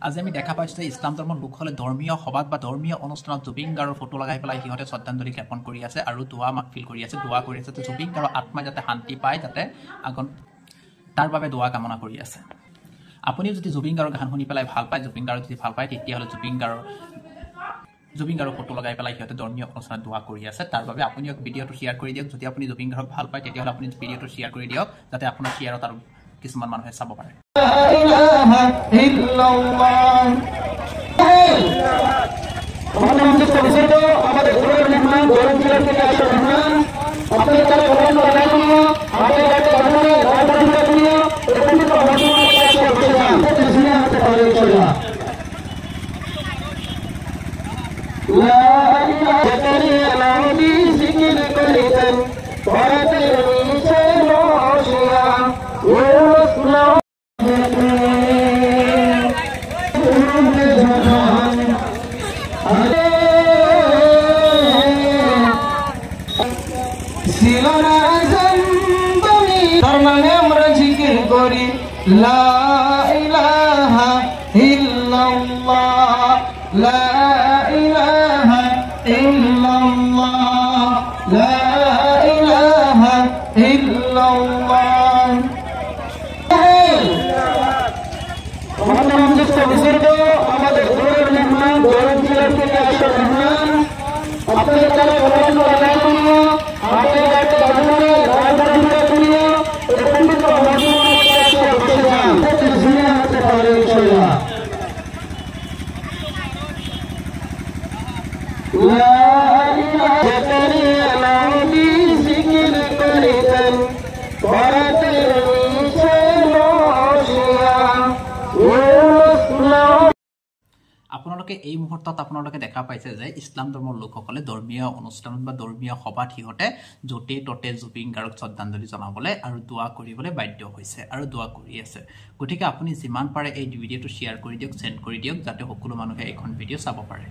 আজি আমি দেখা পাইছোঁ যে ইছলাম ধৰ্মৰ লোকসকলে ধৰ্মীয় সভাত বা ধৰ্মীয় অনুষ্ঠানত জুবিন গাৰ্গৰ ফটো লগাই পেলাই সিহঁতে শ্ৰদ্ধাঞ্জলি জ্ঞাপন কৰি আছে আৰু দোৱা মাহফিল কৰি আছে, দোৱা কৰি আছে যে জুবিন গাৰ্গৰ আত্মাই যাতে শান্তি পায়, যাতে তাৰ বাবে দোৱা কামনা কৰি আছে। আপুনিও যদি জুবিন গাৰ্গৰ গান শুনি পেলাই ভাল পায়, জুবিন গাৰ্গক যদি ভাল পায়, তেতিয়াহ'লে জুবিন গাৰ্গৰ ফটো লগাই পেলাই সিহঁতে ধৰ্মীয় অনুষ্ঠানত দোৱা কৰি আছে। তাৰ বাবে আপুনিও ভিডিঅ'টো শ্বেয়াৰ কৰি দিয়ক। যদি আপুনি জুবিন গাৰ্গক ভাল পায় তেতিয়াহ'লে আপুনি ভিডিঅ'টো শ্বেয়াৰ কৰি দিয়ক, যাতে আপোনাৰ শ্বেয়াৰত আৰু কিছুমান মানুহে চাব পাৰে। لا إله إلا الله لا إله إلا الله لا إله إلا الله আপোনালোকে এই মুহূৰ্তত আপোনালোকে দেখা পাইছে যে ইছলাম ধৰ্মৰ লোকসকলে ধৰ্মীয় অনুষ্ঠানত বা ধৰ্মীয় সভাত সিহঁতে য'তে ত'তে জুবিন গাৰ্গক শ্ৰদ্ধাঞ্জলি জনাবলৈ আৰু দোৱা কৰিবলৈ বাধ্য হৈছে আৰু দোৱা কৰি আছে। গতিকে আপুনি যিমান পাৰে এই ভিডিঅ'টো শ্বেয়াৰ কৰি দিয়ক, চেণ্ড কৰি দিয়ক, যাতে সকলো মানুহে এইখন ভিডিঅ' চাব পাৰে।